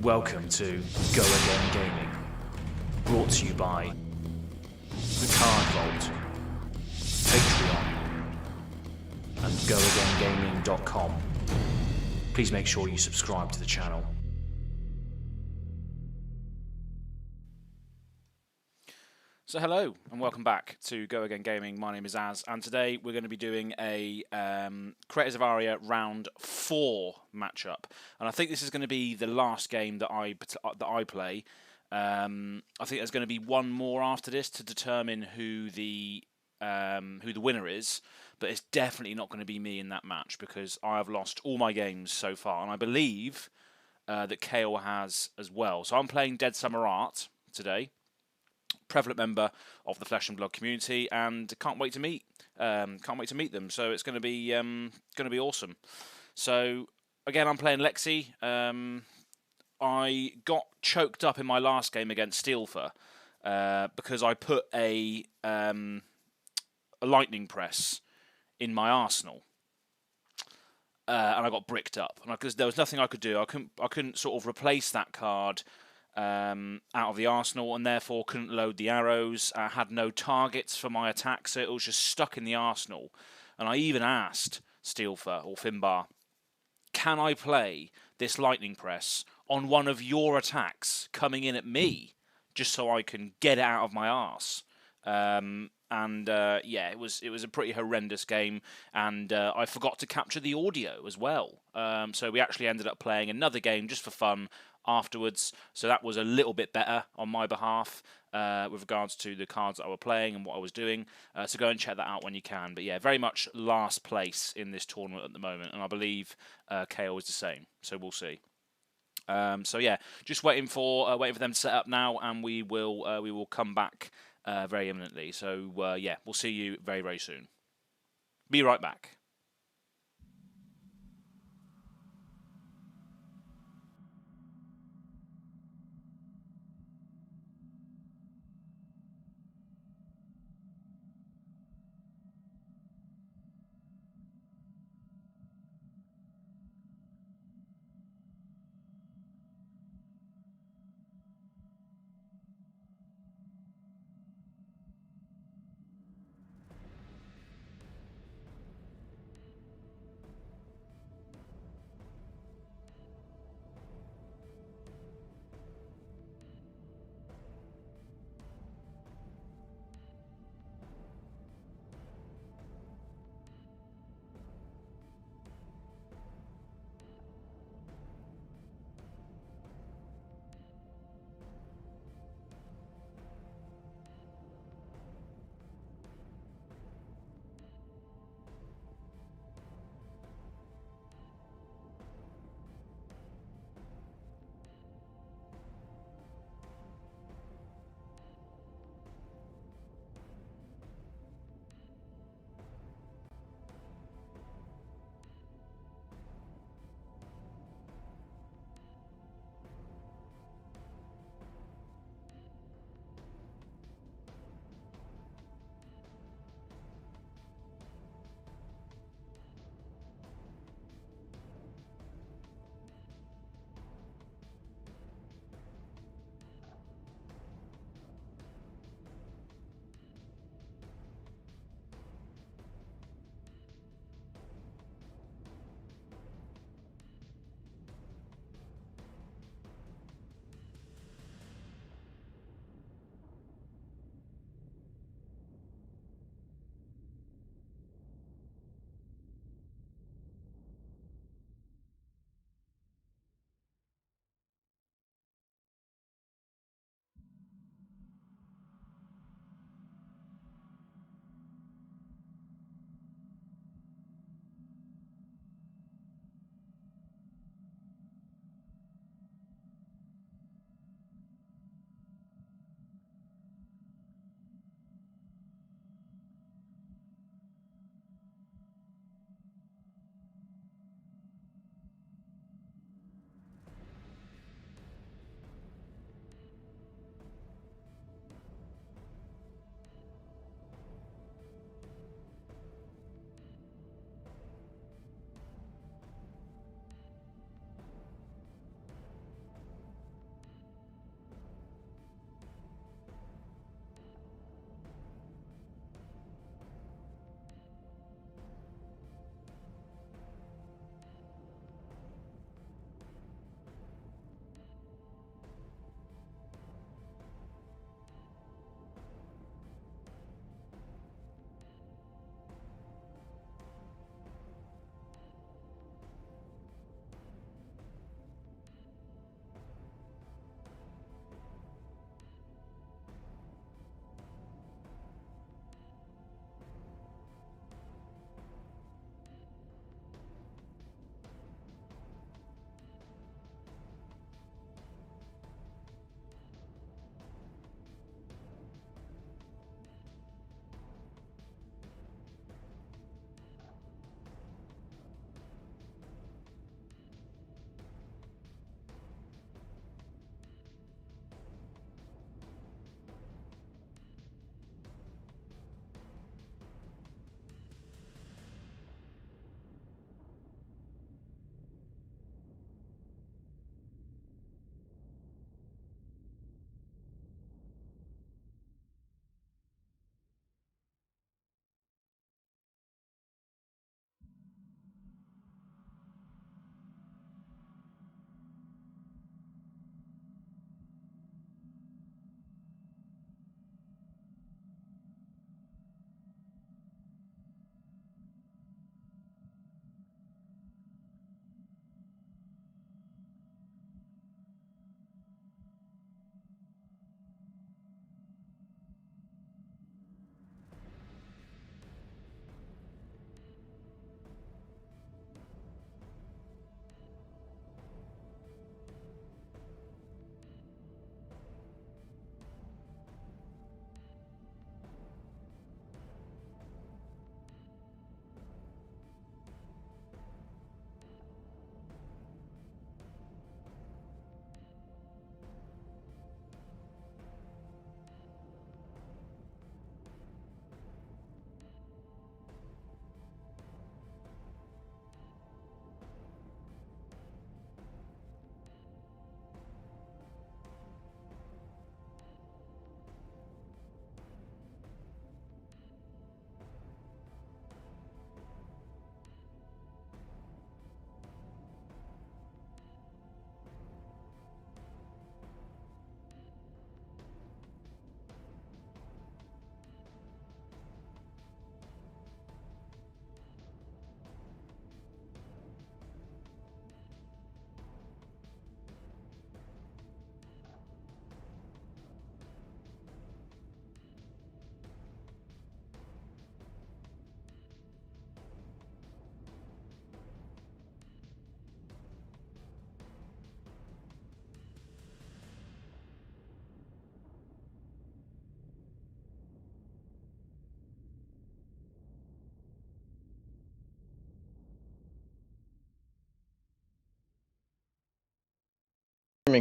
Welcome to Go Again Gaming, brought to you by The Card Vault, Patreon, and GoAgainGaming.com. Please make sure you subscribe to the channel. So hello and welcome back to Go Again Gaming. My name is Az, and today we're going to be doing a Creators of Aria Round 4 matchup. And I think this is going to be the last game that I play. I think there's going to be one more after this to determine who the winner is, but it's definitely not going to be me in that match because I have lost all my games so far, and I believe that KO has as well. So I'm playing Dead Summer Art today. Prevalent member of the Flesh and Blood community, and can't wait to meet them. So it's going to be awesome. So again, I'm playing lasy. I got choked up in my last game against Steelfer because I put a lightning press in my arsenal, and I got bricked up. And because there was nothing I could do, I couldn't sort of replace that card out of the arsenal, and therefore couldn't load the arrows. I had no targets for my attack, so it was just stuck in the arsenal. And I even asked Steelfer or Finbar, can I play this lightning press on one of your attacks coming in at me, just so I can get it out of my arse? Yeah, it was a pretty horrendous game, and I forgot to capture the audio as well. So we actually ended up playing another game just for fun afterwards, so that was a little bit better on my behalf with regards to the cards that I was playing and what I was doing. So go and check that out when you can. But yeah, very much last place in this tournament at the moment, and I believe KO is the same. So we'll see. So yeah, just waiting for them to set up now, and we will come back very imminently. So yeah, we'll see you very, very soon. Be right back.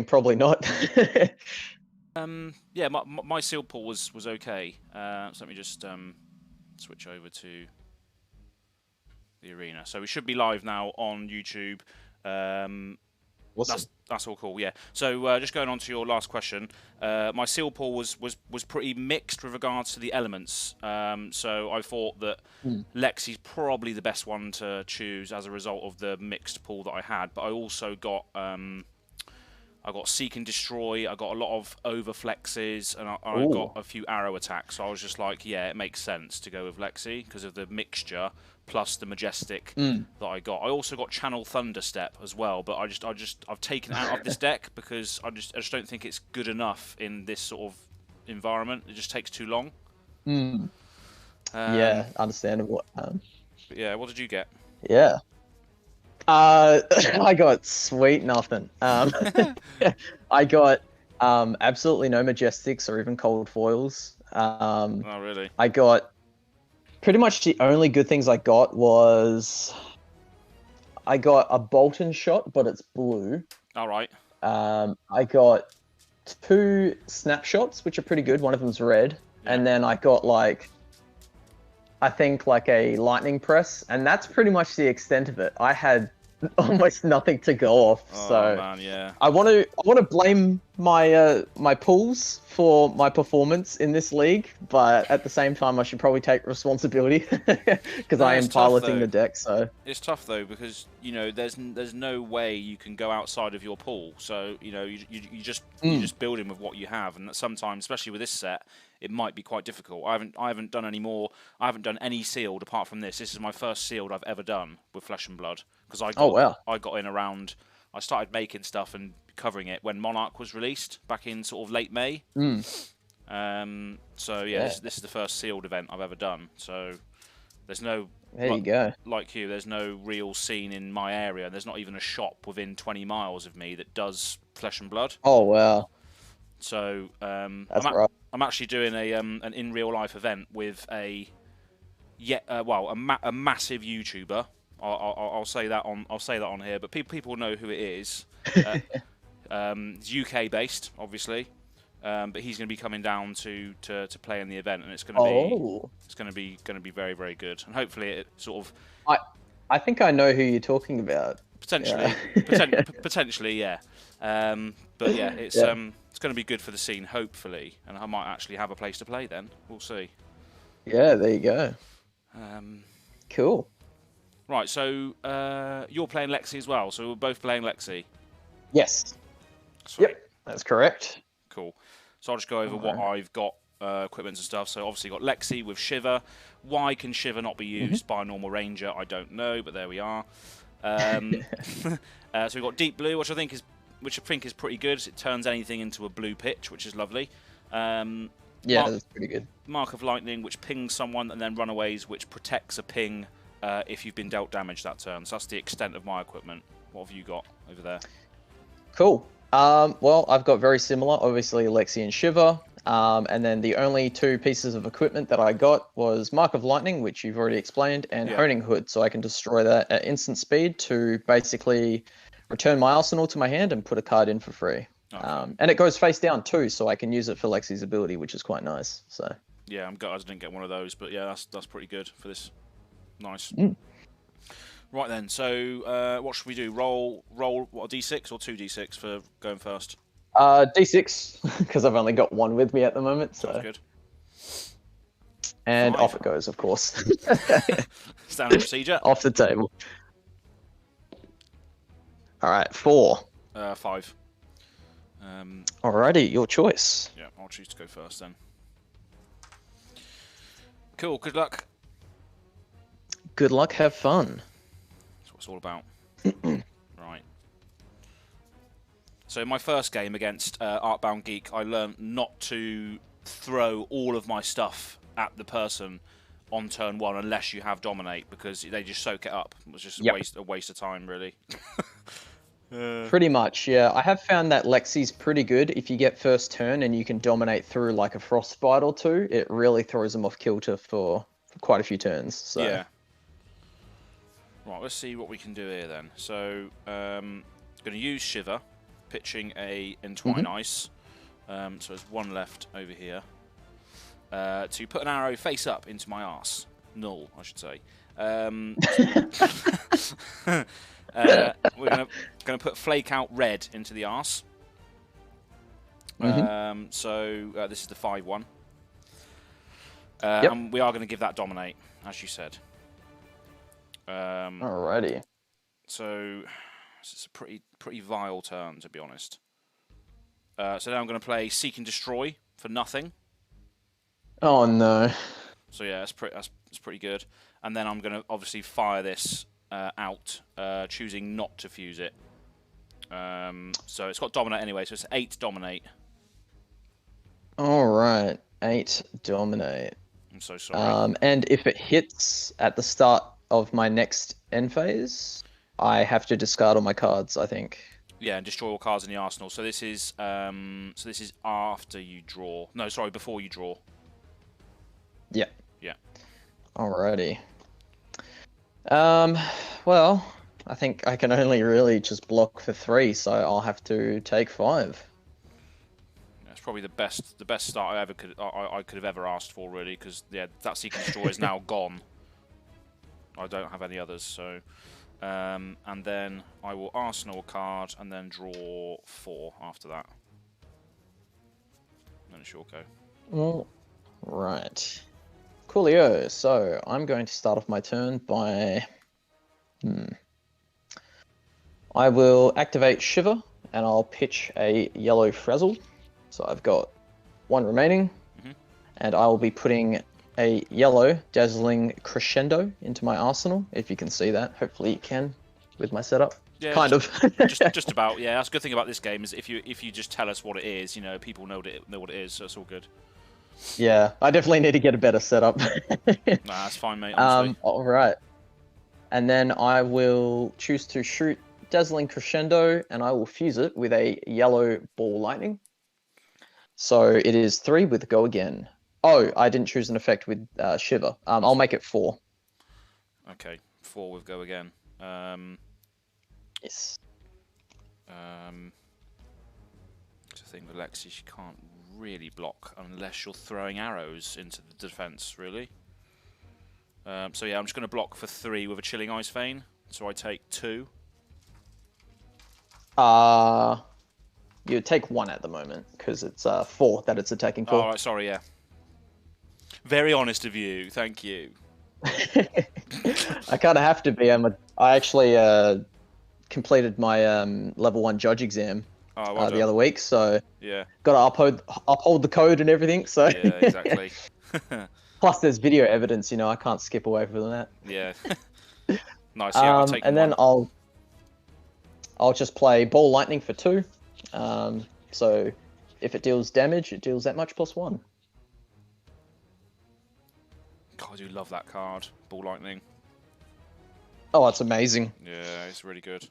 probably not. Yeah, my seal pull was okay. So let me just switch over to the arena. So we should be live now on YouTube. Awesome. That's all cool, yeah. So just going on to your last question, my seal pull was pretty mixed with regards to the elements. So I thought that Lexi's probably the best one to choose as a result of the mixed pull that I had. But I also got I got Seek and Destroy, I got a lot of overflexes, and I got a few arrow attacks. So I was just like, yeah, it makes sense to go with Lexi because of the mixture plus the majestic that I got. I also got Channel Thunderstep as well, but I've taken it out of this deck because I just don't think it's good enough in this sort of environment. It just takes too long. Yeah, understandable. But yeah, what did you get? Yeah. I got sweet nothing. I got absolutely no majestics or even cold foils. Oh, really? I got pretty much the only good things I got was I got a Bolton shot, but it's blue. All right. I got 2 snapshots, which are pretty good. One of them's red, and then I got I think like a lightning press, and that's pretty much the extent of it. I had almost nothing to go off. Oh, so man, yeah. I want to blame my my pulls for my performance in this league, but at the same time I should probably take responsibility because I am piloting the deck. So it's tough though because there's no way you can go outside of your pool. So you just build in with what you have, and that sometimes, especially with this set, it might be quite difficult. I haven't done any more. I haven't done any sealed apart from this. This is my first sealed I've ever done with Flesh and Blood because I got in around. I started making stuff and covering it when Monarch was released back in sort of late May. So yeah, this is the first sealed event I've ever done. So there's no you go. Like you, there's no real scene in my area. There's not even a shop within 20 miles of me that does Flesh and Blood. Oh wow. So I'm actually doing an in real life event with a massive YouTuber. I'll say that on here, but people know who it is. It's UK based, obviously, but he's going to be coming down to play in the event, and it's going to be very, very good, and hopefully it sort of. I think I know who you're talking about. Potentially, potentially, yeah. But yeah, it's going to be good for the scene, hopefully, and I might actually have a place to play then. We'll see. Yeah, there you go. Cool. Right, so you're playing Lexi as well, so we're both playing Lexi. Yes. Sweet. Yep, that's correct. Cool. So I'll just go over what I've got, equipment and stuff. So obviously got Lexi with Shiver. Why can Shiver not be used by a normal ranger? I don't know, but there we are. So we've got Deep Blue, which I think is pretty good. It turns anything into a blue pitch, which is lovely. Yeah, that's pretty good. Mark of Lightning, which pings someone, and then Runaways, which protects a ping if you've been dealt damage that turn. So that's the extent of my equipment. What have you got over there? Cool. Well, I've got very similar, obviously Lexi and Shiver. And then the only 2 pieces of equipment that I got was Mark of Lightning, which you've already explained, and Honing Hood, so I can destroy that at instant speed to basically return my arsenal to my hand and put a card in for free. Okay. And it goes face down too, so I can use it for Lexi's ability, which is quite nice. So yeah, I'm gutted I didn't get one of those, but yeah, that's pretty good for this. Nice. Right then, so what should we do? Roll what, a d6 or 2d6 for going first? D6, because I've only got 1 with me at the moment. So sounds good. And 5. off it goes, of course. Standard procedure. Off the table. All right, 4. 5. Alrighty, your choice. Yeah, I'll choose to go first then. Cool, good luck. Good luck, have fun. That's what it's all about. Right. So in my first game against Artbound Geek, I learned not to throw all of my stuff at the person on turn 1 unless you have Dominate, because they just soak it up. It was just a waste of time, really. Pretty much, yeah. I have found that Lexi's pretty good. If you get first turn and you can dominate through like a Frostbite or 2, it really throws them off kilter for quite a few turns. So. Yeah. Right, let's see what we can do here then. So, going to use Shiver. pitching a Entwine Ice. So there's one left over here. To put an arrow face up into my arse. Null, I should say. We're gonna put Flake Out Red into the arse. So this is the 5-1. And we are going to give that Dominate, as you said. Alrighty. So it's a pretty vile turn, to be honest. So now I'm going to play Seek and Destroy for nothing. Oh no. So yeah, that's pretty good. And then I'm going to obviously fire this out, choosing not to fuse it. So it's got Dominate anyway, so it's 8 Dominate. Alright, 8 Dominate. I'm so sorry. And if it hits at the start of my next end phase, I have to discard all my cards, I think. Yeah, and destroy all cards in the arsenal. So this is after you draw. No, sorry, before you draw. Yeah. Yeah. Alrighty. Well, I think I can only really just block for 3, so I'll have to take 5. That's probably the best start I could have ever asked for, really, because yeah, that Seek and Destroy is now gone. I don't have any others, so and then I will arsenal a card and then draw 4 after that. Then it's your go. Well, right. Coolio. So I'm going to start off my turn by. I will activate Shiver and I'll pitch a yellow Frazzle. So I've got 1 remaining, and I will be putting a yellow Dazzling Crescendo into my arsenal. If you can see that, hopefully you can with my setup. Yeah, kind of. just about. Yeah, that's a good thing about this game is if you just tell us what it is, you know, people know what it is, so it's all good. Yeah, I definitely need to get a better setup. Nah, that's fine, mate. Honestly. All right, and then I will choose to shoot Dazzling Crescendo, and I will fuse it with a yellow Ball Lightning. So it is 3 with Go Again. Oh, I didn't choose an effect with Shiver. I'll make it 4. Okay, 4 with Go Again. Yes. It's the thing with Lexi, she can't really block unless you're throwing arrows into the defense, really. So yeah, I'm just going to block for 3 with a Chilling Ice Vein. So I take 2. You take 1 at the moment because it's 4 that it's attacking for. Oh, right, sorry, yeah. Very honest of you, thank you. I kind of have to be. I actually completed my level 1 judge exam the other week, so yeah, got to uphold the code and everything. So yeah, exactly. Plus, there's video evidence. You know, I can't skip away from that. Yeah. Nice. Yeah, I'll take and 1. then I'll just play Ball Lightning for 2. So if it deals damage, it deals that much +1. God, I do love that card, Ball Lightning. Oh, it's amazing. Yeah, it's really good.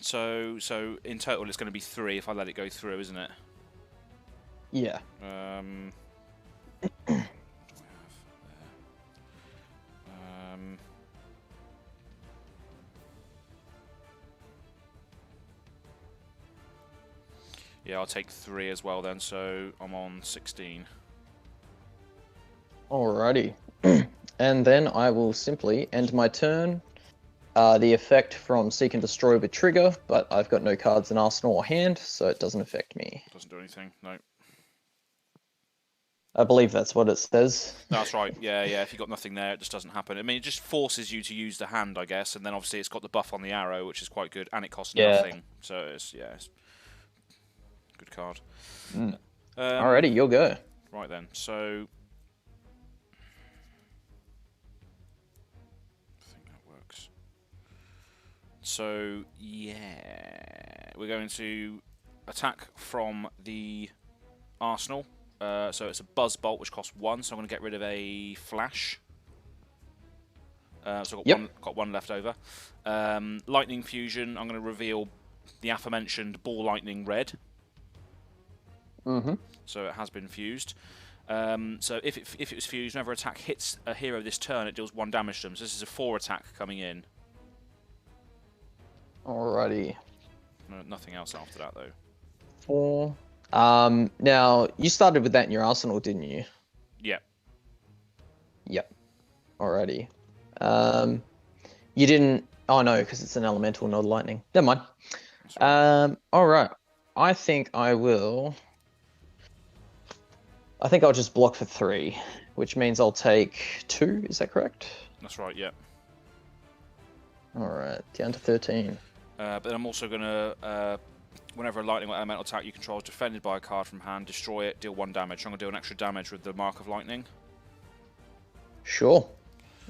So in total, it's going to be 3 if I let it go through, isn't it? Yeah. Yeah, I'll take 3 as well then, so I'm on 16. Alrighty. And then I will simply end my turn. The effect from Seek and Destroy with trigger, but I've got no cards in arsenal or hand, so it doesn't affect me. Doesn't do anything, no. I believe that's what it says. That's right, yeah, if you've got nothing there, it just doesn't happen. I mean, it just forces you to use the hand, I guess, and then obviously it's got the buff on the arrow, which is quite good, and it costs nothing, so it's good card. Alrighty, you'll go. Right then, so I think that works. So yeah, we're going to attack from the arsenal. So it's a Buzz Bolt, which costs 1, so I'm going to get rid of a Flash. So I've got one left over. Lightning Fusion, I'm going to reveal the aforementioned Ball Lightning Red. So it has been fused. So if it was fused, whenever attack hits a hero this turn, it deals 1 damage to them. So this is a 4 attack coming in. Alrighty. No, nothing else after that though. 4. Now you started with that in your arsenal, didn't you? Yeah. Yep. Alrighty. You didn't. Oh no, because it's an elemental, not lightning. Never mind. That's right. All right. I think I will. I think I'll just block for 3, which means I'll take 2. Is that correct? That's right. Yeah. All right, down to 13. But then I'm also gonna. Whenever a lightning or elemental attack you control is defended by a card from hand, destroy it, deal 1 damage. So I'm going to do an extra damage with the Mark of Lightning. Sure.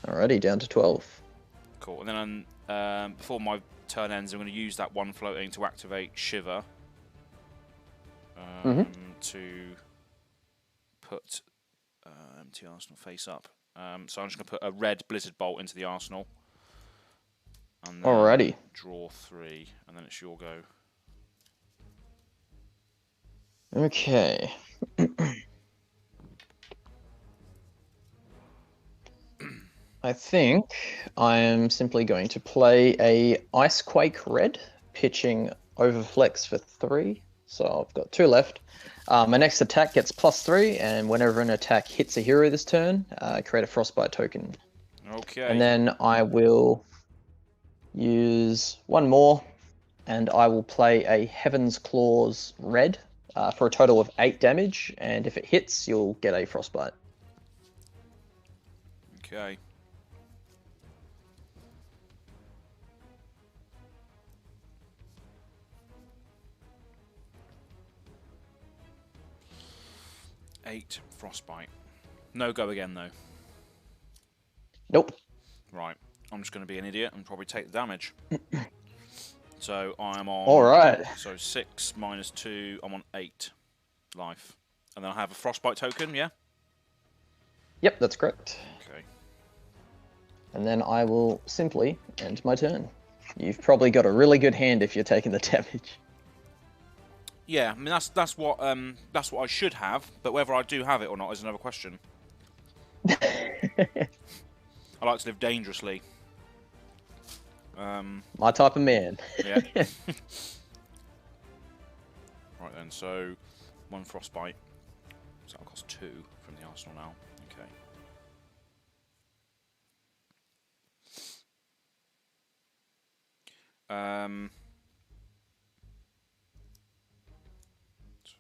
Alrighty, down to 12. Cool. And then before my turn ends, I'm going to use that 1 floating to activate Shiver. To put empty arsenal face up. So I'm just going to put a red Blizzard Bolt into the arsenal. And then Alrighty. draw 3, and then it's your go. Okay. I think I am simply going to play a Icequake Red, pitching Overflex for 3. So I've got 2 left. My next attack gets +3, and whenever an attack hits a hero this turn, create a Frostbite token. Okay. And then I will use 1 more, and I will play a Heaven's Claws Red for a total of 8 damage, and if it hits, you'll get a Frostbite. Okay. Eight Frostbite. No go again though. Nope. Right. I'm just going to be an idiot and probably take the damage. So I'm on. All right. So 6 minus 2. I'm on 8 life, and then I have a Frostbite token. Yeah. Yep, that's correct. Okay. And then I will simply end my turn. You've probably got a really good hand if you're taking the damage. Yeah, I mean that's what I should have, but whether I do have it or not is another question. I like to live dangerously. My type of man. Yeah. Right then, so 1 Frostbite. So that'll cost 2 from the arsenal now. Okay. So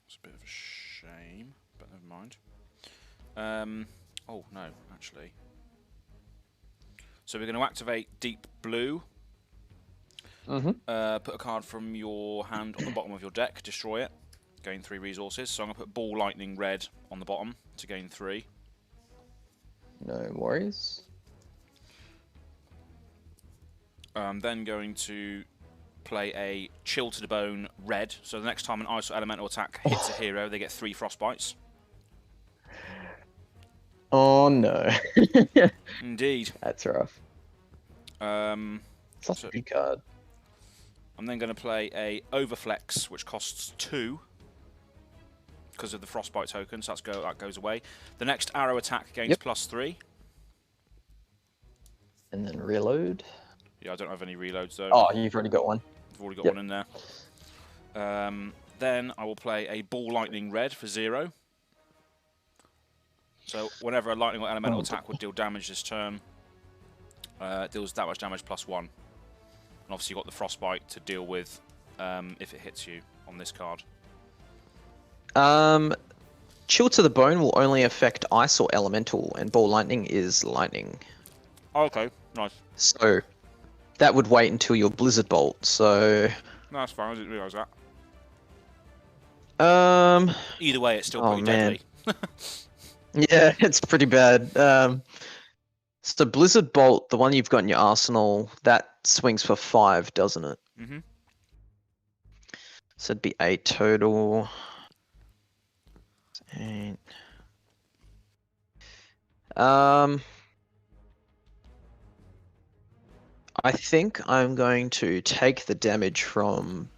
it's a bit of a shame, but never mind. Oh no, actually. So we're going to activate Deep Blue. Put a card from your hand on the bottom of your deck, destroy it, gain 3 resources. So I'm going to put Ball Lightning Red on the bottom to gain 3. No worries. I'm then going to play a Chill to the Bone Red. So the next time an Ice or Elemental attack hits a hero, they get 3 Frostbites. Oh no. Indeed. That's rough. Such So a good card. I'm then going to play a Overflex, which costs 2 because of the Frostbite token, so that goes away. The next arrow attack gains +3. And then reload. Yeah, I don't have any reloads though. Oh, you've already got one. I've already got one in there. Then I will play a Ball Lightning Red for 0. So whenever a lightning or elemental attack would deal damage this turn, it deals that much damage +1. And obviously you've got the Frostbite to deal with if it hits you on this card. Chill to the Bone will only affect Ice or Elemental, and Ball Lightning is Lightning. Oh, okay, nice. So that would wait until your Blizzard Bolt. So No, that's fine. I didn't realise that. Either way, it's still pretty deadly. Yeah, it's pretty bad. So Blizzard Bolt, the one you've got in your arsenal, that swings for 5, doesn't it? Mhm. So it'd be 8 total. 8. I think I'm going to take the damage from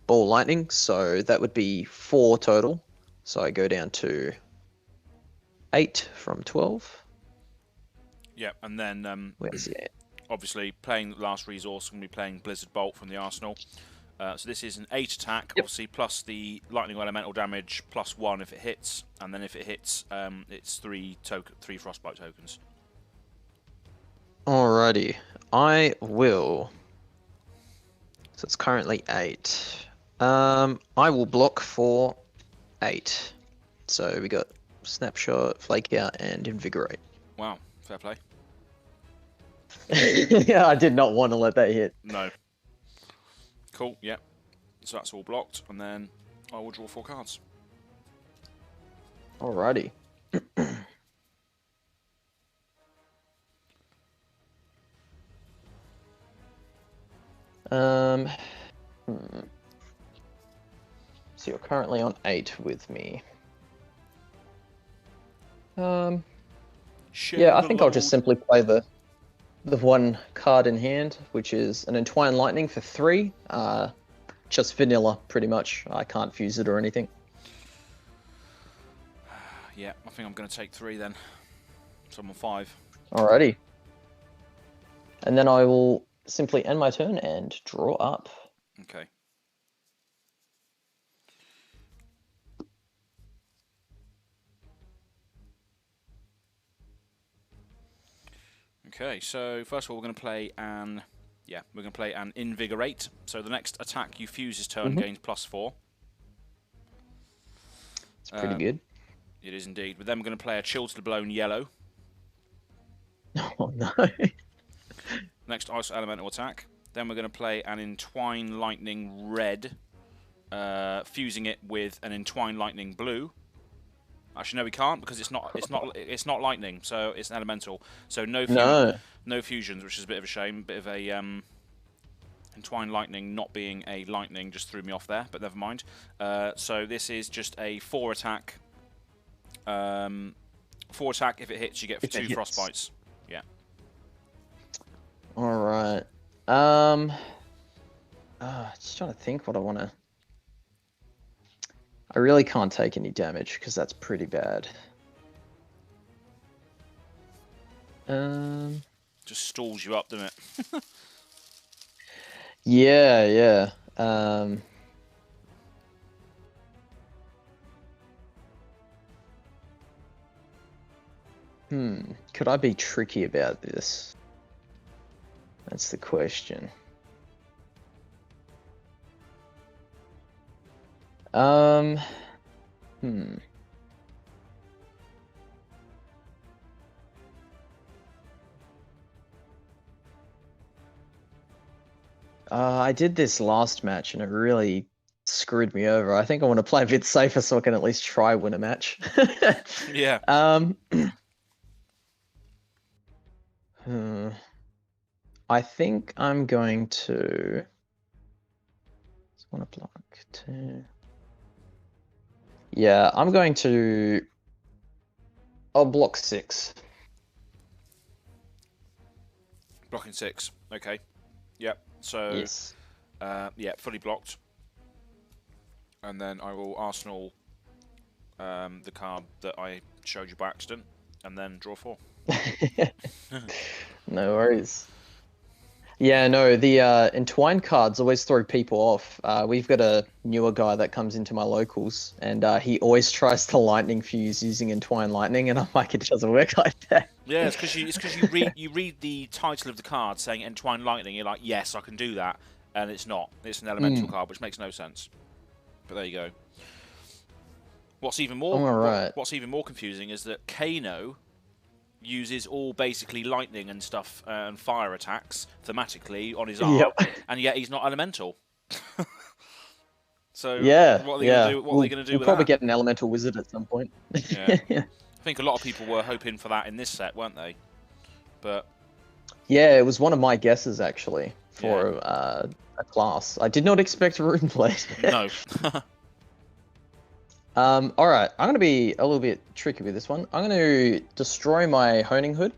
Ball Lightning, so that would be 4 total. So I go down to 8 from 12. Yeah, and then Where's it? obviously playing last resource, I'm going to be playing Blizzard Bolt from the arsenal. So this is an 8 attack, obviously, plus the lightning elemental damage, +1 if it hits, and then if it hits, it's 3 frostbite tokens. Alrighty, I will. So it's currently 8. I will block for 8. So we got Snapshot, Flake Out, and Invigorate. Wow, fair play. Yeah, I did not want to let that hit. No. Cool, yep. So that's all blocked, and then I will draw 4 cards. Alrighty. So you're currently on 8 with me. Yeah, I think I'll just simply play the one card in hand, which is an Entwine Lightning for 3. Just vanilla, pretty much. I can't fuse it or anything. Yeah, I think I'm going to take 3 then. So I'm on 5. Alrighty. And then I will simply end my turn and draw up. Okay. Okay, so first of all we're going to play an Invigorate. So the next attack you fuse this turn gains +4. It's pretty good. It is indeed. But then we're going to play a Chill to the Blown yellow. Oh no. Next Ice Elemental attack. Then we're going to play an Entwine Lightning red, fusing it with an Entwine Lightning blue. Actually, no, we can't because it's not lightning, so it's an elemental. So no fusions, which is a bit of a shame. Bit of a Entwine Lightning not being a lightning just threw me off there, but never mind. So this is just a 4 attack. 4 attack. If it hits, you get 2 frostbites. Yeah. All right. Just trying to think what I want to. I really can't take any damage because that's pretty bad. Just stalls you up, doesn't it? Yeah. Could I be tricky about this? That's the question. I did this last match and it really screwed me over. I think I want to play a bit safer so I can at least try win a match. Yeah. I think I'm going to. Just want to block 2. Yeah, I'm going to. I'll block 6. Blocking 6. Okay. Yep. So. Yes. Yeah, fully blocked. And then I will Arsenal the card that I showed you by accident, and then draw 4. No worries. Yeah, no, the Entwine cards always throw people off. We've got a newer guy that comes into my locals, and he always tries to lightning fuse using Entwine Lightning, and I'm like, it doesn't work like that. Yeah, it's because you read the title of the card saying Entwine Lightning, you're like, yes, I can do that, and it's not. It's an elemental card, which makes no sense. But there you go. What's even more what's even more confusing is that Kano uses all basically lightning and stuff and fire attacks thematically on his arm, and yet he's not elemental. So yeah, what are they going to do? What are they going to do with probably that? Get an elemental wizard at some point. Yeah. I think a lot of people were hoping for that in this set, weren't they? But yeah, it was one of my guesses actually for a class. I did not expect Runeblade. No. All right, I'm going to be a little bit tricky with this one. I'm going to destroy my Honing Hood.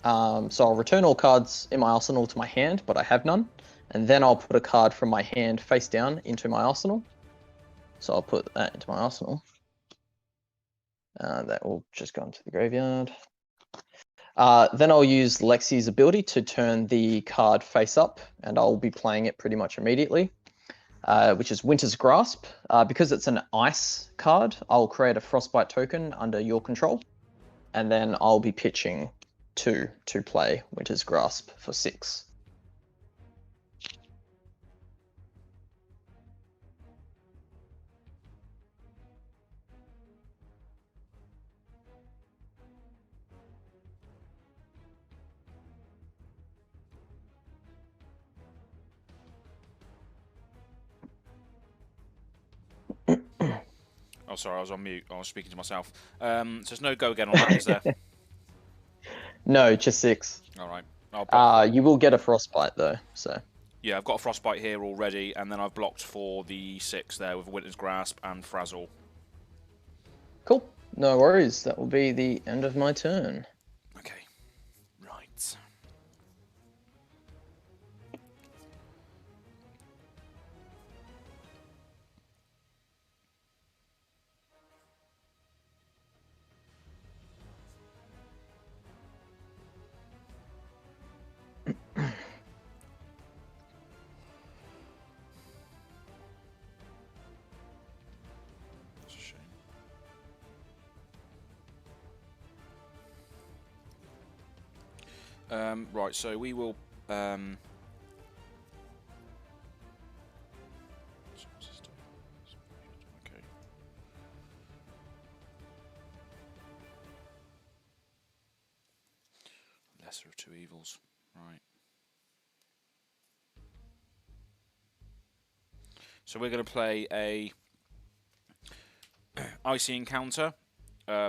So I'll return all cards in my arsenal to my hand, but I have none. And then I'll put a card from my hand face down into my arsenal. So I'll put that into my arsenal. That will just go into the graveyard. Then I'll use Lexi's ability to turn the card face up, and I'll be playing it pretty much immediately, which is Winter's Grasp. Because it's an ice card, I'll create a Frostbite token under your control, and then I'll be pitching 2 to play Winter's Grasp for 6. Oh, sorry, I was on mute. I was speaking to myself. So there's no go again on that, is there? No, just 6. All right. I'll block. You will get a Frostbite though, so. Yeah, I've got a Frostbite here already, and then I've blocked for the 6 there with Winter's Grasp and Frazzle. Cool. No worries. That will be the end of my turn. Okay. Right. That's a shame. Right, so we will. Okay. Lesser of two evils. Right. So we're going to play a icy encounter.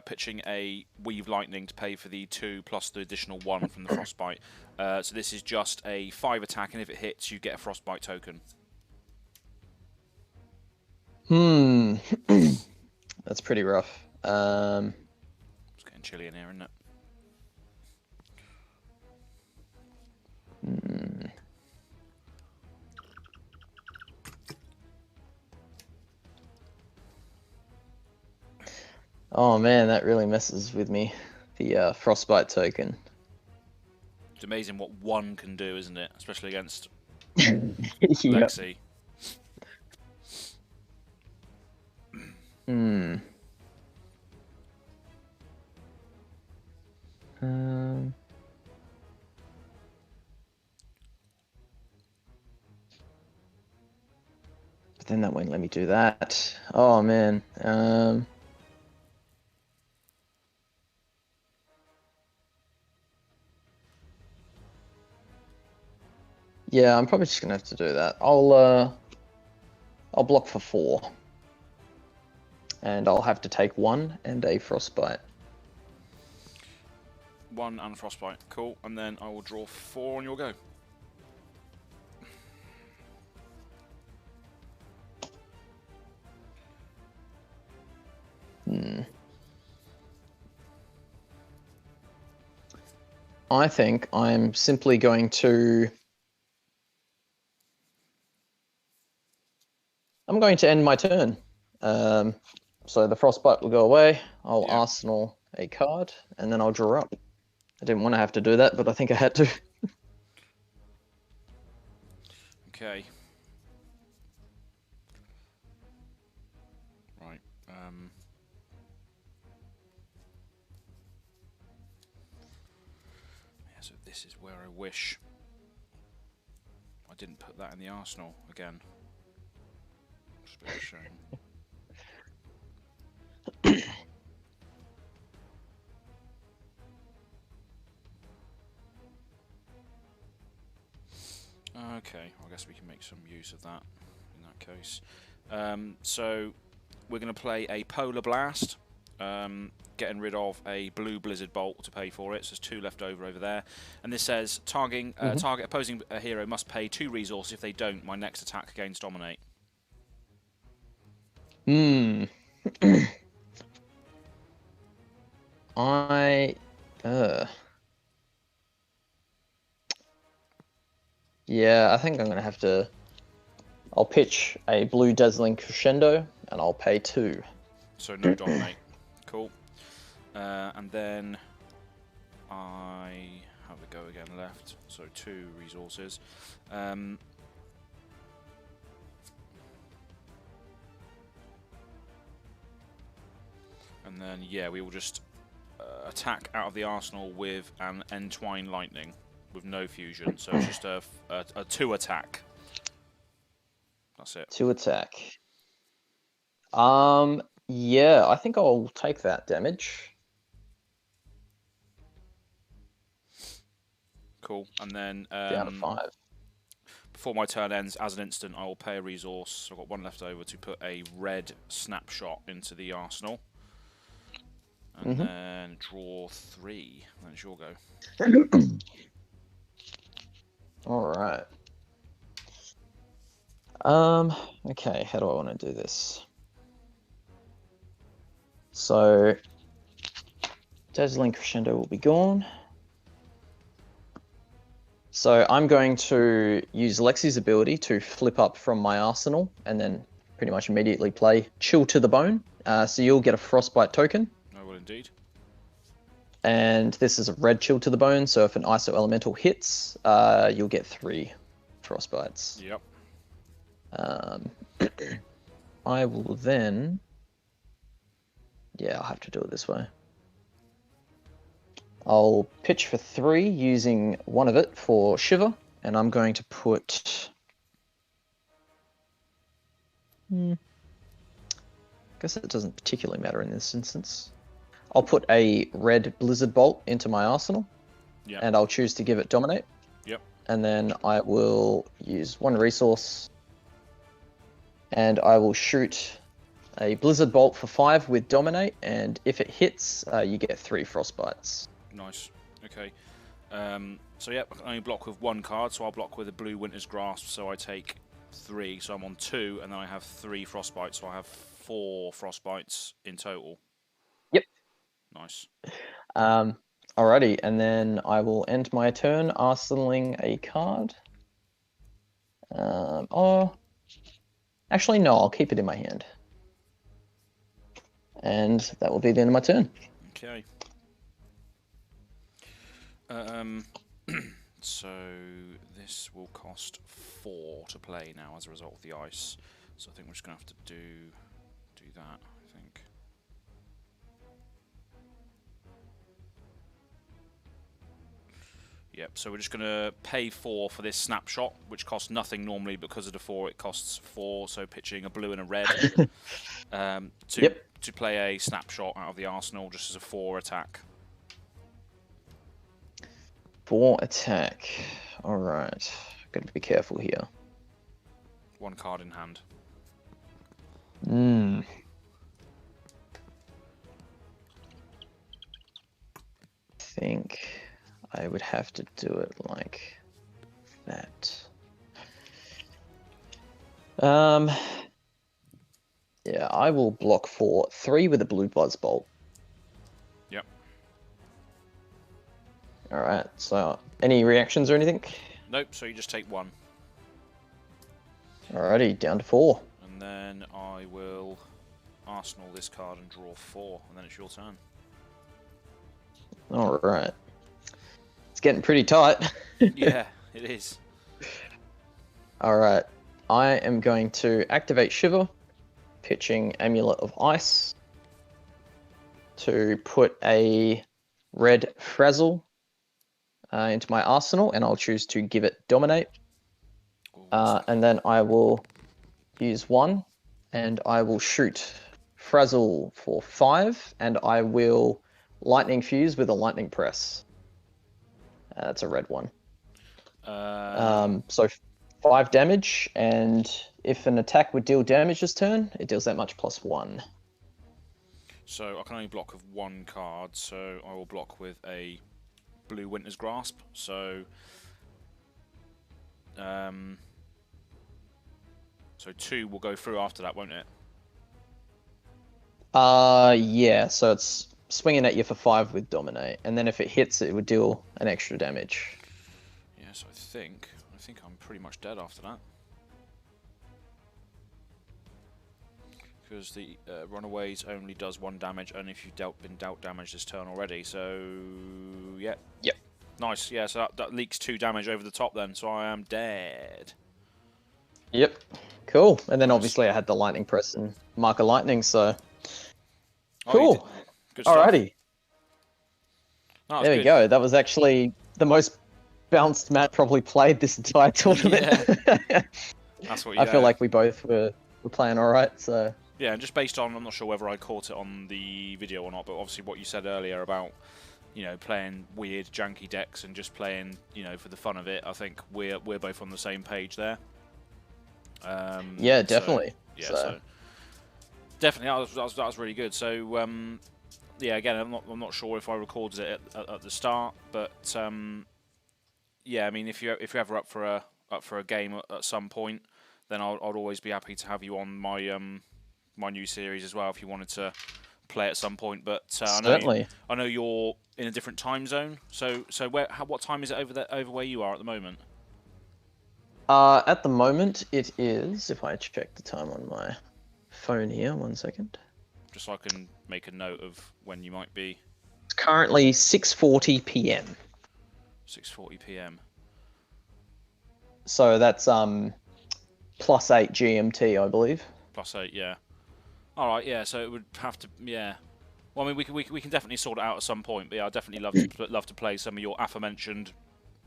Pitching a Weave Lightning to pay for the 2 plus the additional 1 from the Frostbite. So this is just a 5 attack, and if it hits, you get a Frostbite token. That's pretty rough. It's getting chilly in here, isn't it? Oh man, that really messes with me. The Frostbite token. It's amazing what 1 can do, isn't it? Especially against Yep. Lexi. But then that won't let me do that. Oh man. Yeah, I'm probably just gonna have to do that. I'll block for 4. And I'll have to take 1 and a Frostbite. 1 and Frostbite. Cool. And then I will draw 4 on your go. I think I'm simply going to... I'm going to end my turn. So the Frostbite will go away. I'll arsenal a card, and then I'll draw up. I didn't want to have to do that, but I think I had to. Okay. Right. Yeah, so this is where I wish I didn't put that in the arsenal again. It's a bit of a shame. Okay, well, I guess we can make some use of that in that case. So we're going to play a Polar Blast, getting rid of a blue Blizzard Bolt to pay for it. So there's 2 left over there. And this says, target opposing hero must pay 2 resources. If they don't, my next attack gains Dominate. Yeah, I think I'm going to have to... I'll pitch a blue Dazzling Crescendo, and I'll pay 2. So no Dominate. Cool. And then I have a go again left, so 2 resources. And then, yeah, we will just attack out of the arsenal with an Entwine Lightning with no fusion. So it's just a 2 attack. That's it. 2 attack. Yeah, I think I'll take that damage. Cool. And then Down to 5. before my turn ends, as an instant, I will pay a resource. I've got 1 left over to put a red snapshot into the arsenal. And then draw 3. Then it's your go. Alright. Okay, how do I want to do this? So, Dazzling Crescendo will be gone. So I'm going to use Lexi's ability to flip up from my arsenal and then pretty much immediately play Chill to the Bone. So you'll get a Frostbite token. I will indeed. And this is a red Chill to the Bone, so if an ISO elemental hits, you'll get 3 Frostbites. Yep. I will then... Yeah, I'll have to do it this way. I'll pitch for 3 using 1 of it for Shiver, and I'm going to put... I guess it doesn't particularly matter in this instance. I'll put a red Blizzard Bolt into my arsenal, and I'll choose to give it Dominate. Yep. And then I will use 1 resource, and I will shoot a Blizzard Bolt for 5 with Dominate, and if it hits, you get 3 Frostbites. Nice. Okay. So yeah, I can only block with 1 card, so I'll block with a blue Winter's Grasp, so I take 3, so I'm on 2, and then I have 3 Frostbites, so I have 4 Frostbites in total. Yep. Nice. Alrighty, and then I will end my turn arsenaling a card. Actually, no, I'll keep it in my hand. And that will be the end of my turn. Okay. So this will cost 4 to play now as a result of the ice. So I think we're just gonna have to do that, I think. Yep, so we're just gonna pay 4 for this snapshot, which costs nothing normally, but because of the 4 it costs 4, so pitching a blue and a red. To play a snapshot out of the arsenal just as a 4 attack. 4 attack. Alright. Gotta be careful here. 1 card in hand. I think I would have to do it like that. Yeah, I will block for 3 with a blue Buzz Bolt. Yep. Alright, so any reactions or anything? Nope, so you just take 1. Alrighty, down to 4. And then I will arsenal this card and draw 4, and then it's your turn. Alright. It's getting pretty tight. Yeah, it is. Alright, I am going to activate Shiver, pitching Amulet of Ice to put a red Frazzle into my arsenal, and I'll choose to give it Dominate. And then I will use 1, and I will shoot Frazzle for 5, and I will Lightning Fuse with a Lightning Press. That's a red one. So 5 damage, and if an attack would deal damage this turn, it deals that much plus 1. So I can only block with 1 card, so I will block with a blue Winter's Grasp. So, so 2 will go through after that, won't it? Yeah. So it's swinging at you for 5 with Dominate, and then if it hits, it would deal an extra damage. Yes, I think I'm pretty much dead after that. because the runaways only does 1 damage, only if you've been dealt damage this turn already. So, yeah. Yep. Nice. Yeah, so that leaks 2 damage over the top then, so I am dead. Yep. Cool. And then Nice. obviously I had the lightning press and marker lightning, so Oh, cool. Good stuff. Alrighty. No, There we good. go. That was actually the most bounced Matt probably played this entire tournament. Yeah. That's what you I feel like we both were playing alright, so yeah, and just based on, I'm not sure whether I caught it on the video or not, but obviously what you said earlier about, you know, playing weird, janky decks and just playing, you know, for the fun of it, I think we're both on the same page there. yeah, definitely. So definitely that was really good. So yeah, again, I'm not sure if I recorded it at the start, but yeah, I mean, if you're ever up for a game at some point, then I'd always be happy to have you on my my new series as well if you wanted to play at some point. But Certainly. I know you're in a different time zone. So what time is it over where you are at the moment? At the moment it is, if I check the time on my phone here, 1 second. Just so I can make a note of when you might be. It's currently 6:40 p.m. 6:40 p.m. So that's +8 GMT, I believe. +8, yeah. All right, yeah. So it would have to, yeah. Well, I mean, we can definitely sort it out at some point. But yeah, I'd definitely love to play some of your aforementioned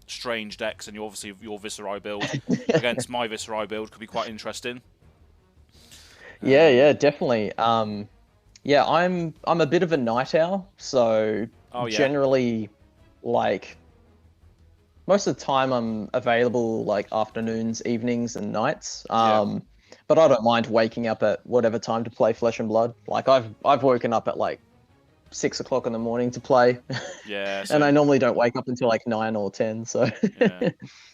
strange decks, and obviously your Viserai build against my Viserai build could be quite interesting. Yeah, definitely. Yeah, I'm a bit of a night owl, so generally, like, most of the time I'm available like afternoons, evenings, and nights. But I don't mind waking up at whatever time to play Flesh and Blood. Like I've woken up at like 6 o'clock in the morning to play. Yeah. And I normally don't wake up until like 9 or 10. So. Yeah.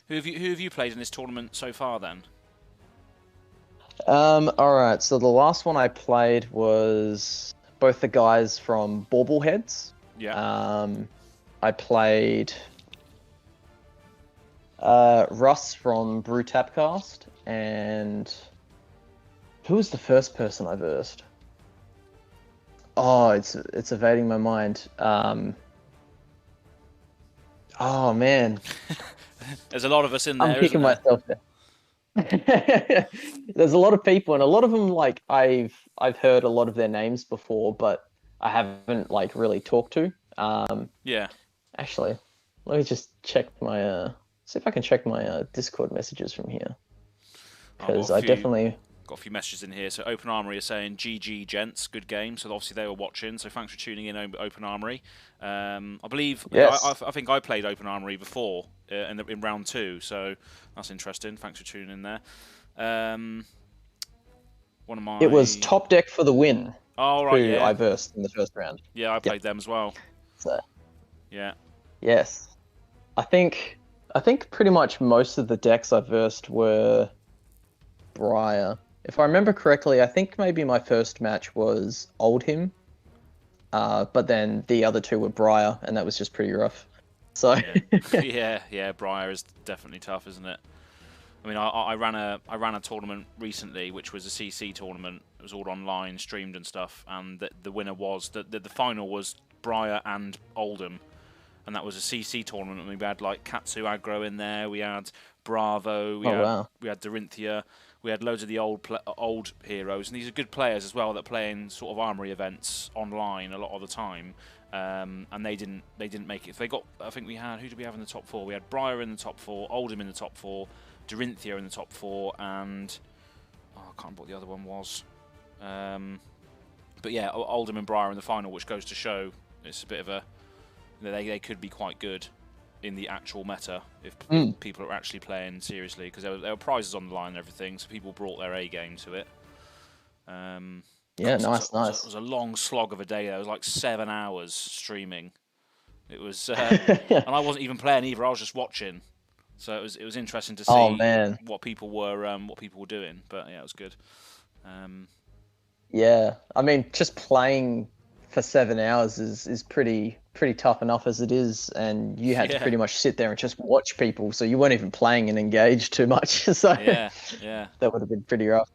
Who have you played in this tournament so far then? All right. So the last one I played was both the guys from Bauble-Heads. Yeah. I played Russ from Brew Tapcast, and who was the first person I versed? Oh, it's evading my mind. Oh man, There's a lot of us in there. I'm kicking myself there. There's a lot of people, and a lot of them like I've heard a lot of their names before, but I haven't like really talked to. Yeah. Actually, let me just check my see if I can check my Discord messages from here, because I definitely got a few messages in here. So Open Armory are saying GG gents, good game. So obviously they were watching. So thanks for tuning in, Open Armory. I believe yes. I think I played Open Armory before in round 2. So that's interesting. Thanks for tuning in there. One of my It was Top Deck for the Win. Oh right, who yeah. I versed in the first round. Yeah, I played them as well. So yeah. Yes, I think pretty much most of the decks I versed were Briar. If I remember correctly, I think maybe my first match was Oldhim, but then the other 2 were Briar, and that was just pretty rough. So yeah, Briar is definitely tough, isn't it? I mean, I ran a tournament recently, which was a CC tournament. It was all online, streamed and stuff, and the winner was the final was Briar and Oldham. And that was a CC tournament, and we had like Katsu aggro in there. We had Bravo. We had Dorinthia. We had loads of the old heroes, and these are good players as well that play in sort of armory events online a lot of the time. And they didn't make it. They got. I think we had. Who did we have in the top 4? We had Briar in the top 4, Oldham in the top 4, Dorinthia in the top 4, and I can't remember what the other one was. But yeah, Oldham and Briar in the final, which goes to show it's a bit of a. They could be quite good in the actual meta if people are actually playing seriously, because there were prizes on the line and everything, so people brought their A game to it. Yeah, nice. It was a long slog of a day. There was like 7 hours streaming. It was, and I wasn't even playing either. I was just watching. So it was interesting to see what people were doing. But yeah, it was good. Yeah, I mean, just playing for 7 hours is pretty tough enough as it is, and you had to pretty much sit there and just watch people, so you weren't even playing and engaged too much. So yeah, that would have been pretty rough.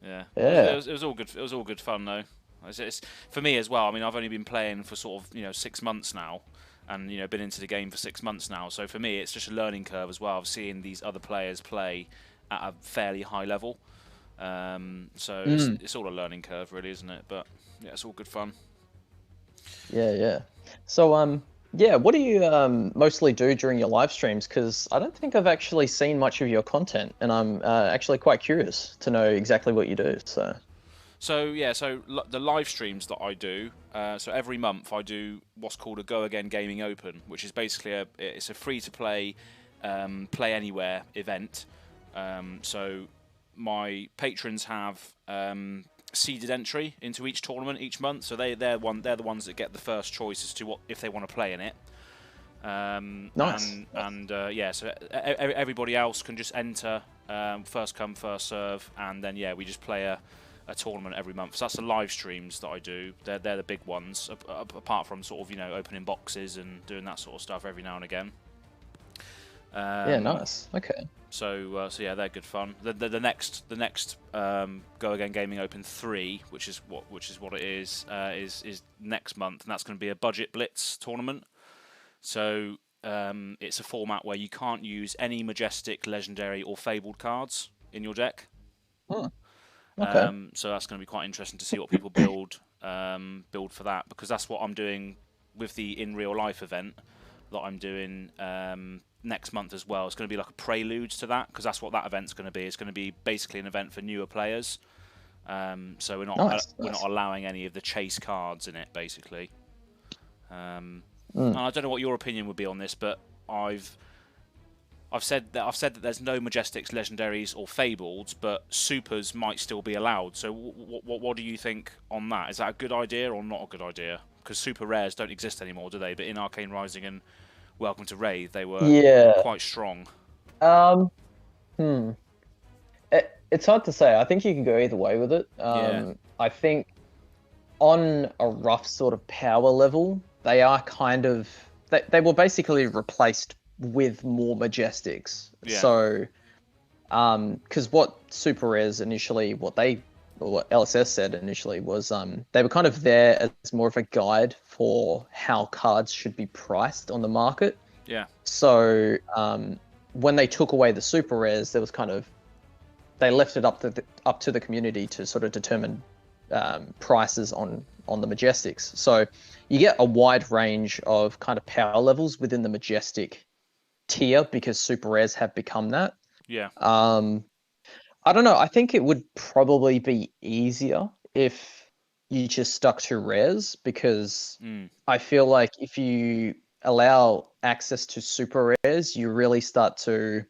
Yeah. Yeah. It was all good. It was all good fun though. It's for me as well. I mean, I've only been playing for sort of 6 months now, and been into the game for 6 months now. So for me, it's just a learning curve as well of seeing these other players play at a fairly high level. So it's all a learning curve, really, isn't it? But yeah, it's all good fun. Yeah, yeah. So, yeah, what do you mostly do during your live streams? Because I don't think I've actually seen much of your content, and I'm actually quite curious to know exactly what you do. So, The live streams that I do, so every month I do what's called a Go Again Gaming Open, which is basically it's a free to play, play anywhere event. So my patrons have seeded entry into each tournament each month, so they're the ones that get the first choice as to what if they want to play in it. nice. So everybody else can just enter, first come first serve, and then we just play a tournament every month. So that's the live streams that I do. They're the big ones, apart from sort of opening boxes and doing that sort of stuff every now and again. Yeah, nice. Okay. So yeah, they're good fun. The next Go Again Gaming Open 3, which is what it is next month, and that's going to be a budget blitz tournament. So it's a format where you can't use any majestic, legendary, or fabled cards in your deck. Okay. So that's going to be quite interesting to see what people build for that, because that's what I'm doing with the in real life event that I'm doing next month as well. It's going to be like a prelude to that, because that's what that event's going to be. It's going to be basically an event for newer players. So we're not allowing any of the chase cards in it, basically. And I don't know what your opinion would be on this, but I've said that there's no majestics, legendaries, or fabled, but supers might still be allowed. So what do you think on that? Is that a good idea or not a good idea? Because super rares don't exist anymore, do they? But in Arcane Rising and Welcome to Wraith, they were quite strong. It's hard to say. I think you can go either way with it. I think on a rough sort of power level, they are kind of they were basically replaced with more majestics. Yeah. So, because what super rares initially, what LSS said initially was they were kind of there as more of a guide for how cards should be priced on the market. Yeah. So when they took away the super rares, there was they left it up to the community to sort of determine prices on the majestics. So you get a wide range of kind of power levels within the majestic tier, because super rares have become that. Yeah. I don't know. I think it would probably be easier if you just stuck to rares, because I feel like if you allow access to super rares, you really start to,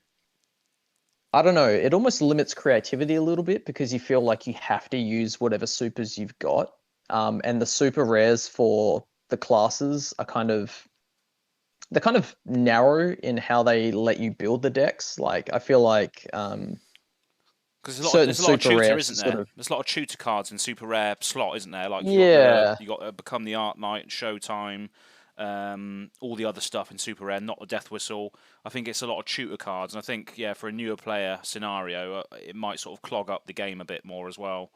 I don't know, it almost limits creativity a little bit, because you feel like you have to use whatever supers you've got. And the super rares for the classes are they're kind of narrow in how they let you build the decks. Like, I feel like because there's a lot of tutor, isn't there? There's a lot of tutor cards in super rare slot, isn't there? Like you got Become the Art Knight, Showtime, all the other stuff in super rare, not the Death Whistle. I think it's a lot of tutor cards, and I think for a newer player scenario, it might sort of clog up the game a bit more as well.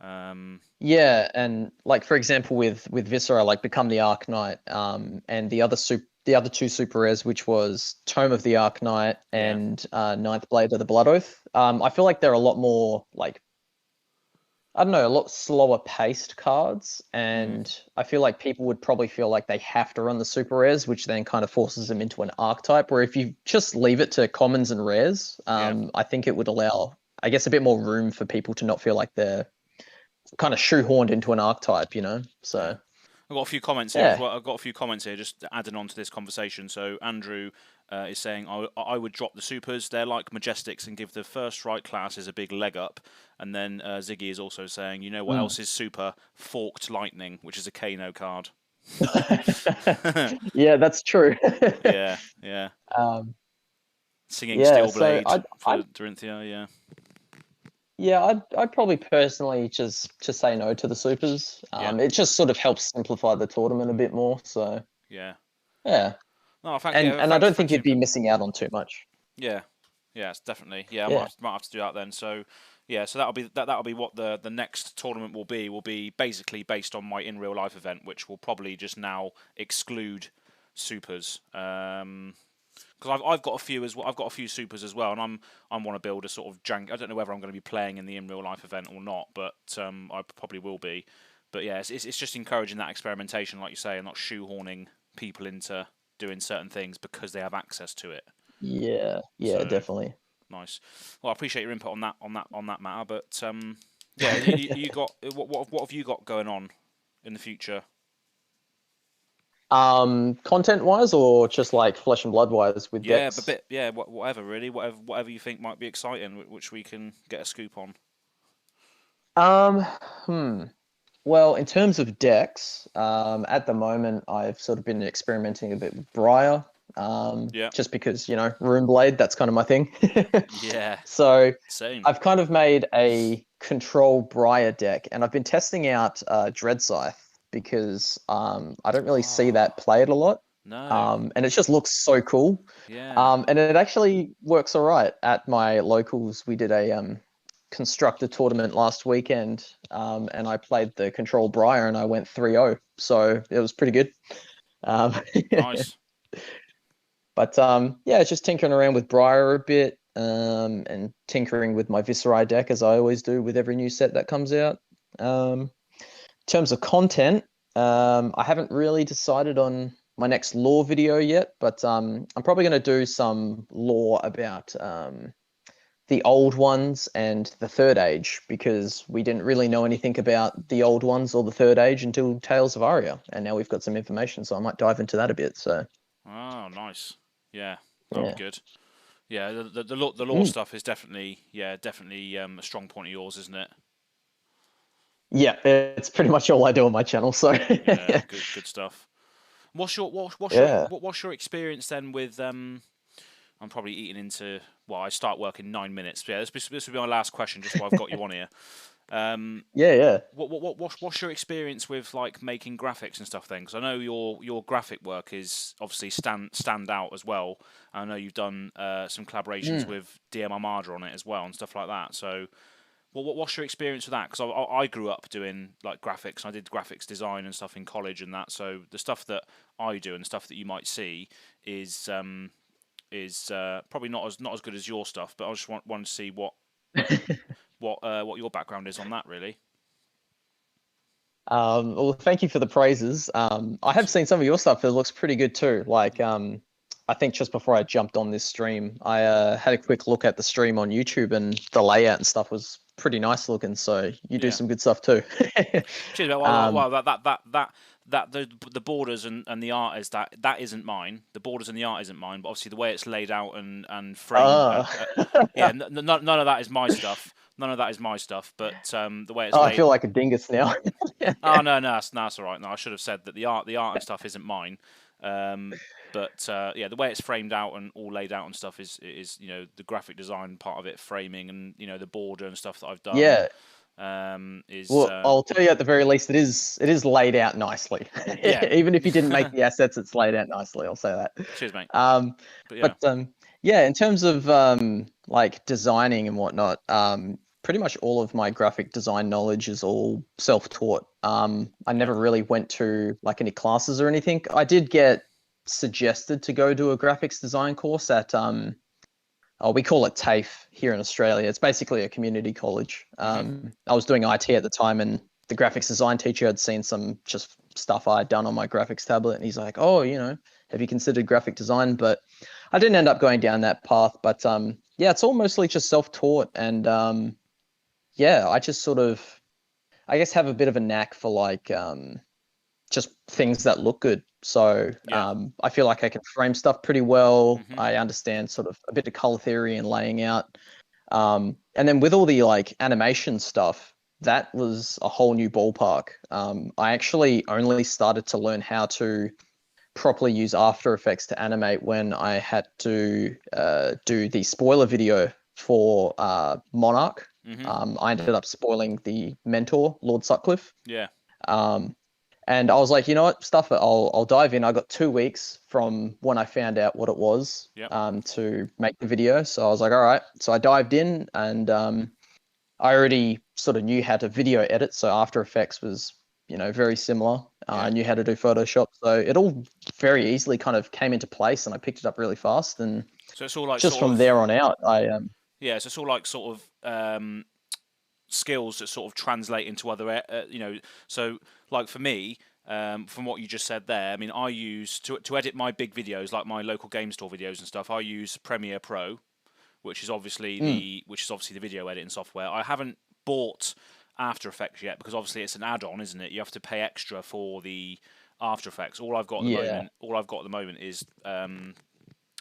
Yeah, and like for example with Viscera, like Become the Arc Knight, and the other two super rares, which was Tome of the Arc Knight and Ninth Blade of the Blood Oath. I feel like they're a lot more like, I don't know, a lot slower paced cards, and I feel like people would probably feel like they have to run the super rares, which then kind of forces them into an archetype. Where if you just leave it to commons and rares, I think it would allow, I guess, a bit more room for people to not feel like they're kind of shoehorned into an archetype, So I've got a few comments here as well. I've got a few comments here just adding on to this conversation. So Andrew is saying, I would drop the supers. They're like majestics and give the first right classes a big leg up. And then Ziggy is also saying, you know what else is super? Forked Lightning, which is a Kano card. Yeah, that's true. yeah. Singing Steel Blade for Dorinthia, yeah. Yeah, I'd probably personally just say no to the supers. It just sort of helps simplify the tournament a bit more. So yeah. No, and I don't think you'd be missing out on too much. Yeah, it's definitely. I might have to do that then. So Yeah, so that'll be what the next tournament will be. Will be basically based on my in real life event, which will probably just now exclude supers. Because I've got a few as well. I've got a few supers as well, and I want to build a sort of jank. I don't know whether I'm going to be playing in the in real life event or not, but I probably will be. But yeah, it's just encouraging that experimentation, like you say, and not shoehorning people into doing certain things because they have access to it. Yeah, yeah, So definitely. nice. Well, I appreciate your input on that matter. But yeah, you got what have you got going on in the future? Content wise, or just like flesh and blood wise with Yeah, but decks? whatever really, whatever you think might be exciting, which we can get a scoop on. Um, hmm. Well, in terms of decks, at the moment I've sort of been experimenting a bit with Briar, Yeah, just because, Rune Blade, that's kind of my thing. yeah, So same. I've kind of made a control Briar deck, and I've been testing out Dread Scythe because I don't really see Oh that played a lot. no, And it just looks so cool. yeah. And it actually works all right. At my locals, we did a constructor tournament last weekend, and I played the control Briar and I went 3-0. So it was pretty good. Um, Nice. but yeah, just tinkering around with Briar a bit, and tinkering with my Viserai deck as I always do with every new set that comes out. In terms of content, I haven't really decided on my next lore video yet, but I'm probably going to do some lore about the old ones and the Third Age, because we didn't really know anything about the old ones or the Third Age until Tales of Aria, and now we've got some information, so I might dive into that a bit. So Oh, nice. Yeah, that'll be yeah. good. Yeah, the law Mm. stuff is definitely a strong point of yours, isn't it? Yeah, it's pretty much all I do on my channel. So Yeah, good stuff. yeah. What's your experience then with I'm probably eating into. Well, I start work in 9 minutes. But yeah, this will be my last question, just while I've got you on here. Yeah. What's your experience with like making graphics and stuff then? Because I know your graphic work is obviously stand out as well. I know you've done some collaborations Mm. with DM Armada on it as well and stuff like that. So, what's your experience with that? Because I grew up doing like graphics. I did graphics design and stuff in college and that. So the stuff that I do and the stuff that you might see is probably not as good as your stuff. But I just want to see what your background is on that really. Well, thank you for the praises. I have seen some of your stuff. It looks pretty good too. Like, I think just before I jumped on this stream, I had a quick look at the stream on YouTube, and the layout and stuff was pretty nice looking. So you do Yeah. some good stuff too. Cheers, mate. um, That the borders and the art is that isn't mine. The borders and the art isn't mine, but obviously the way it's laid out and framed, uh, yeah, none of that is my stuff. None of that is my stuff. But the way it's oh, I laid. feel like a dingus now. Oh no, that's all right. No, I should have said that the art and stuff isn't mine. But yeah, the way it's framed out and all laid out and stuff is the graphic design part of it, framing and the border and stuff that I've done. Yeah. Is Well, I'll tell you at the very least, it is laid out nicely. Yeah. Even if you didn't make the assets, it's laid out nicely. I'll say that. Cheers, mate. Um, But yeah, but yeah, in terms of like designing and whatnot, pretty much all of my graphic design knowledge is all self-taught. I yeah, never really went to like any classes or anything. I did get suggested to go do a graphics design course at we call it TAFE here in Australia. It's basically a community college. I was doing IT at the time, and the graphics design teacher had seen some just stuff I had done on my graphics tablet, and he's like, "Oh, have you considered graphic design?" But I didn't end up going down that path. But yeah, it's all mostly just self-taught, and yeah, I just sort of, I guess, have a bit of a knack for like just things that look good. So yeah. I feel like I can frame stuff pretty well. Mhm. I understand sort of a bit of color theory and laying out. And then with all the like animation stuff, that was a whole new ballpark. I actually only started to learn how to properly use After Effects to animate when I had to do the spoiler video for Monarch. Mhm. I ended up spoiling the mentor, Lord Sutcliffe. Yeah. Um, and I was like, you know what, stuff it. I'll dive in. I got 2 weeks from when I found out what it was Yep. to make the video. So I was like, all right. So I dived in, and I already sort of knew how to video edit, so After Effects was, very similar. I knew how to do Photoshop, so it all very easily kind of came into place, and I picked it up really fast. And So it's all like just sort from of there on out, yeah. So it's all like sort of skills that sort of translate into other, So like for me, from what you just said there, I mean, I use to edit my big videos, like my local game store videos and stuff. I use Premiere Pro, which is obviously mm, the video editing software. I haven't bought After Effects yet because obviously it's an add-on, isn't it? You have to pay extra for the After Effects. yeah. All I've got at the moment is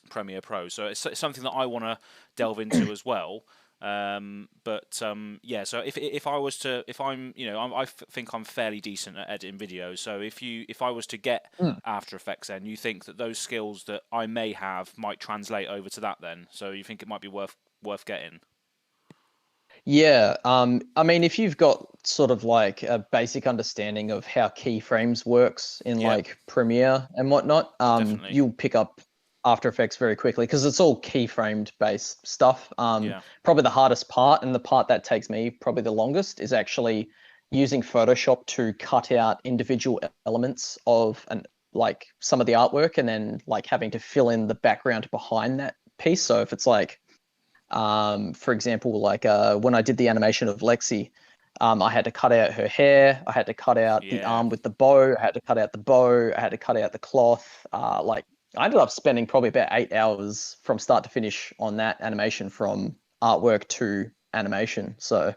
Premiere Pro. So it's something that I want to delve into as well. Yeah. So if I was to if I'm think I'm fairly decent at editing videos. So if I was to get Mm. After Effects, then you think that those skills that I may have might translate over to that. Then so you think it might be worth getting. Yeah, I mean, if you've got sort of like a basic understanding of how keyframes works in Yeah, like Premiere and whatnot, definitely. you'll pick up After Effects very quickly because it's all keyframed based stuff. Yeah. Probably the hardest part and the part that takes me probably the longest is actually using Photoshop to cut out individual elements of like some of the artwork and then like having to fill in the background behind that piece. So if it's like for example, like when I did the animation of Lexi, I had to cut out her hair, I had to cut out the Yeah. arm with the bow, I had to cut out the bow, I had to cut out the cloth. Like I ended up spending probably about 8 hours from start to finish on that animation from artwork to animation. So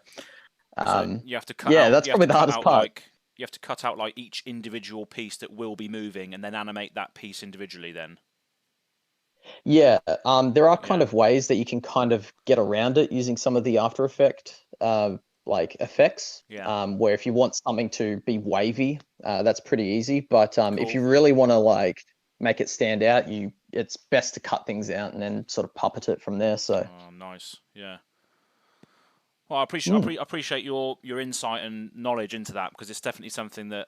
So um, that's you have probably to the cut hardest out part. like you have to cut out like each individual piece that will be moving and then animate that piece individually. Then. Yeah, there are kind Yeah. of ways that you can kind of get around it using some of the After Effect like effects. Yeah. Where if you want something to be wavy, that's pretty easy. But if Cool. you really want to like make it stand out, it's best to cut things out and then sort of puppet it from there. So, Oh, nice. Yeah. Well, I appreciate mm, appreciate your insight and knowledge into that because it's definitely something that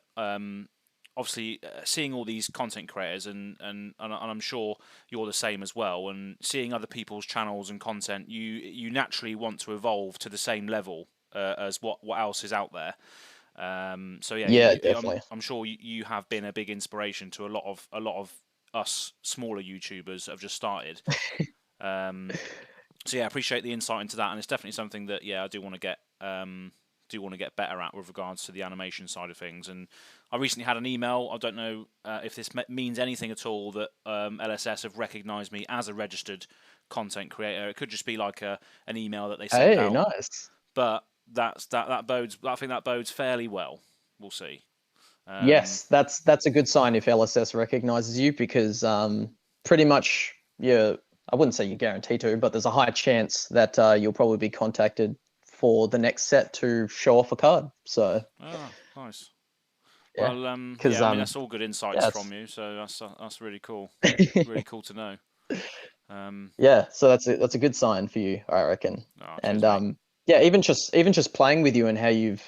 obviously seeing all these content creators and I'm sure you're the same as well and seeing other people's channels and content you naturally want to evolve to the same level as what else is out there. So yeah, yeah, definitely. I'm sure you have been a big inspiration to a lot of us smaller YouTubers that have just started. Um, so yeah, I appreciate the insight into that, and it's definitely something that I do want to get better at with regards to the animation side of things. And I recently had an email. I don't know if this means anything at all that LSS have recognised me as a registered content creator. It could just be like an email that they send Hey, out, nice. but that bodes. I think that bodes fairly well. We'll see. Um, Yes, that's a good sign if LSS recognizes you because pretty much I wouldn't say you're guaranteed to, but there's a high chance that you'll probably be contacted for the next set to show off a card. So nice. yeah, Well, because I mean that's all good insights yeah, from you, so that's really cool. Really cool to know. Um, yeah, so that's a good sign for you, I reckon. Cheers, And mate. yeah, even just playing with you and how you've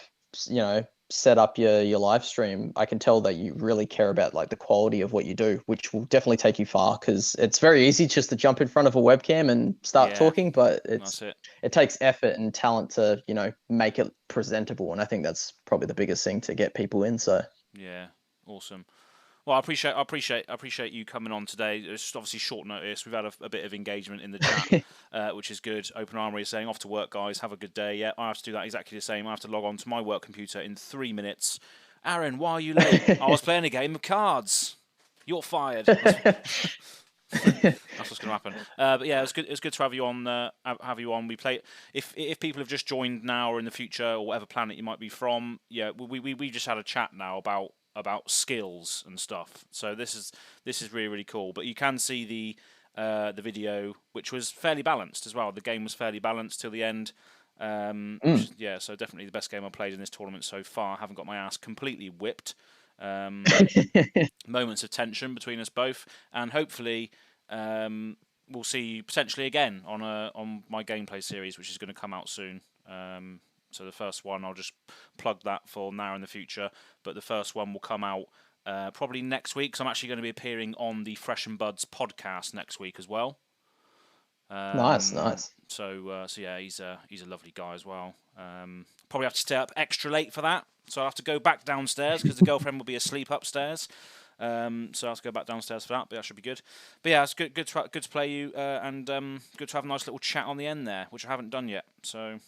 set up your live stream, I can tell that you really care about like the quality of what you do, which will definitely take you far because it's very easy just to jump in front of a webcam and start Yeah, talking, but that's it. it takes effort and talent to make it presentable, and I think that's probably the biggest thing to get people in. So Yeah, awesome. Well, I appreciate you coming on today. It's obviously short notice. We've had a bit of engagement in the chat, which is good. Open Armory is saying, "Off to work, guys. Have a good day." Yeah, I have to do that exactly the same. I have to log on to my work computer in 3 minutes. Aaron, why are you late? I was playing a game of cards. You're fired. That's what's going to happen. But yeah, it's good. It's good to have you on. Have you on. We play. If people have just joined now or in the future or whatever planet you might be from, yeah, we just had a chat now about skills and stuff. So this is really really cool. But you can see the video, which was fairly balanced as well. The game was fairly balanced till the end. mm. Yeah, so definitely the best game I've played in this tournament so far. I haven't got my ass completely whipped. Moments of tension between us both, and hopefully we'll see potentially again on my gameplay series, which is going to come out soon. So the first one, I'll just plug that for now in the future, but the first one will come out probably next week. So I'm actually going to be appearing on the Fresh and Buds podcast next week as well. Nice, nice. So yeah, he's a lovely guy as well. Probably have to stay up extra late for that, so I'll have to go back downstairs because the girlfriend will be asleep upstairs. So I'll have to go back downstairs for that, but that should be good. But yeah, it's good to play you, and good to have a nice little chat on the end there, which I haven't done yet. So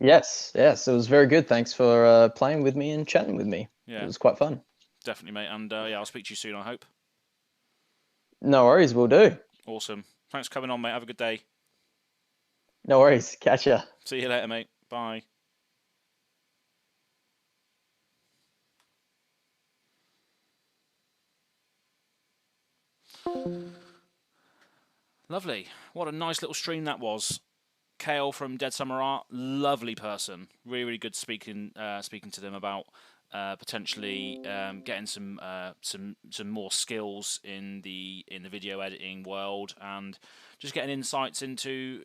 Yes, yes, it was very good. Thanks for playing with me and chatting with me. yeah, It was quite fun. definitely, mate. And yeah, I'll speak to you soon, I hope. No worries, we'll do. Awesome. Thanks for coming on, mate. Have a good day. No worries. Catch ya. See you later, mate. Bye. Lovely. What a nice little stream that was. Kale from Dead Summer Art, lovely person. Really, really good speaking to them about potentially getting some more skills in the video editing world, and just getting insights into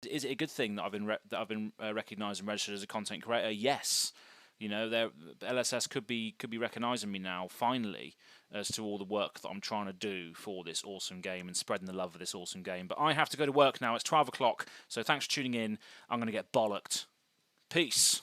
is it a good thing that I've been recognised and registered as a content creator? Yes. LSS could be recognising me now finally as to all the work that I'm trying to do for this awesome game and spreading the love of this awesome game. But I have to go to work now. It's 12 o'clock, so thanks for tuning in. I'm going to get bollocked. Peace.